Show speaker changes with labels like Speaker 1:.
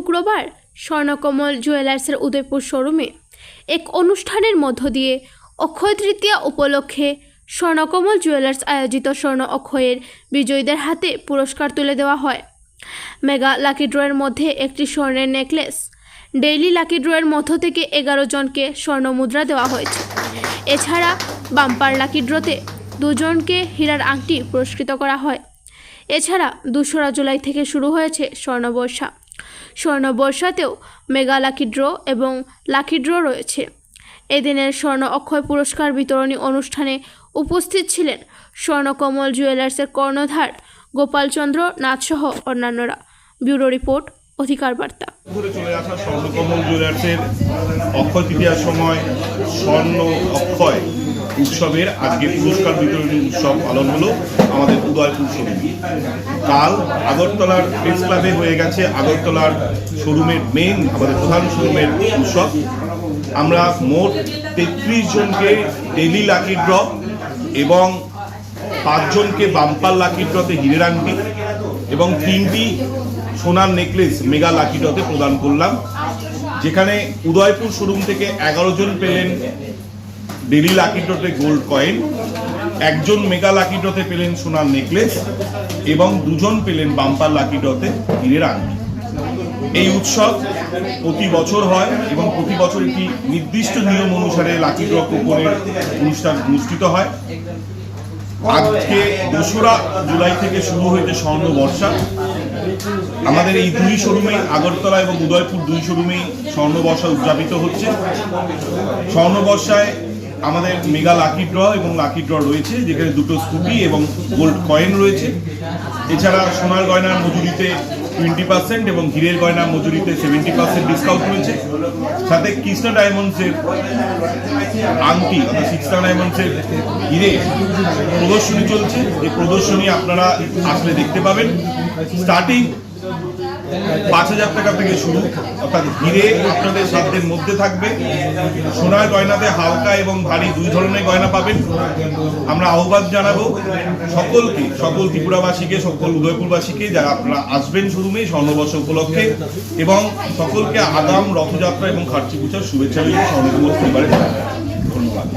Speaker 1: শুক্রবার স্বর্ণকমল জুয়েলার্সের উদয়পুর শোরুমে এক অনুষ্ঠানের মধ্য দিয়ে অক্ষয় তৃতীয়া উপলক্ষে স্বর্ণকমল জুয়েলার্স আয়োজিত স্বর্ণ অক্ষয়ের বিজয়ীদের হাতে পুরস্কার তুলে দেওয়া হয়। মেগা লাকি ড্রয়ের মধ্যে একটি স্বর্ণের নেকলেস, ডেইলি লাকি ড্রয়ের মধ্য থেকে 11 জনকে স্বর্ণ মুদ্রা দেওয়া হয়েছে। এছাড়া বাম্পার লাকি ড্রতে 2 জনকে হীরার আংটি পুরস্কৃত করা হয়। এছাড়া 2রা জুলাই থেকে শুরু হয়েছে স্বর্ণবর্ষা। স্বর্ণবর্ষাতেও মেগা লাকি ড্র এবং লাকি ড্র রয়েছে। এদিনের স্বর্ণ অক্ষয় পুরস্কার বিতরণী অনুষ্ঠানে উপস্থিত ছিলেন স্বর্ণকমল জুয়েলার্সের কর্ণধার গোপালচন্দ্র নাথসহ অন্যান্যরা। ব্যুরো রিপোর্ট, অধিকার বার্তা।
Speaker 2: চলে আসা স্বর্ণকমল জুয়েলার্সের অক্ষয় তৃতীয়ার সময় স্বর্ণ অক্ষয় উৎসবের আজকে পুরস্কার বিতরণী উৎসব পালন হলো আমাদের উদয়পুর শোরুমে। কাল আগরতলার প্রেস ক্লাবে হয়ে গেছে আগরতলার শোরুমের আমাদের প্রধান শোরুমের উৎসব। আমরা মোট 33 জনকে ডেইলি লাকি ড্র এবং 5 জনকে বাম্পার লাকি ড্রতে হীরের আংটি এবং 3টি সোনার নেকলেস মেগা লাকি ড্রতে প্রদান করলাম, যেখানে উদয়পুর শোরুম থেকে 11 জন পেলেন ডেইলি লাকি ড্রতে গোল্ড কয়েন, 1 জন মেগা লাকি ড্রতে পেলেন সোনার নেকলেস এবং 2 জন পেলেন বাম্পার লাকি ড্রতে হীরের আংটি। এই উৎসব প্রতি বছর হয় এবং প্রতি বছর একটি নির্দিষ্ট নিয়ম অনুসারে লাকি ড্র কুপনের অনুষ্ঠান অনুষ্ঠিত হয়। আজকে 2রা জুলাই থেকে শুরু হয়েছে স্বর্ণবর্ষা। আমাদের এই 2 শোরুমে আগরতলা এবং উদয়পুর 2 শোরুমেই স্বর্ণবর্ষা উদযাপিত হচ্ছে। স্বর্ণবর্ষায় আমাদের মেগা লাকি ড্র এবং লাকি ড্র রয়েছে, যেখানে 2টো স্কুটি এবং গোল্ড কয়েন রয়েছে। এছাড়া সোনার গয়নার মজুরিতে 20% এবং হীরের গয়নার মজুরিতে 70% ডিসকাউন্ট রয়েছে। সাথে কৃষ্ণা ডায়মন্ডসের আংটি অর্থাৎ 6 ডায়মন্ডসের হীরে প্রদর্শনী চলছে। এই প্রদর্শনী আপনারা আসলে দেখতে পাবেন। স্টার্টিং 5,000 টাকা থেকে শুরু, অর্থাৎ হীরে আপনাদের সাধ্যের মধ্যে থাকবে। সোনার গয়নাতে হালকা এবং ভারী 2 ধরনের গয়না পাবেন। আমরা আহ্বান জানাবো সকল ত্রিপুরাবাসীকে, সকল উদয়পুরবাসীকে, যারা আপনারা আসবেন শোরুমে স্বর্ণবর্ষা উপলক্ষে, এবং সকলকে আগাম রথযাত্রা এবং খার্চি পূজার শুভেচ্ছা জানিয়ে স্বর্ণকমল পরিবারে ধন্যবাদ।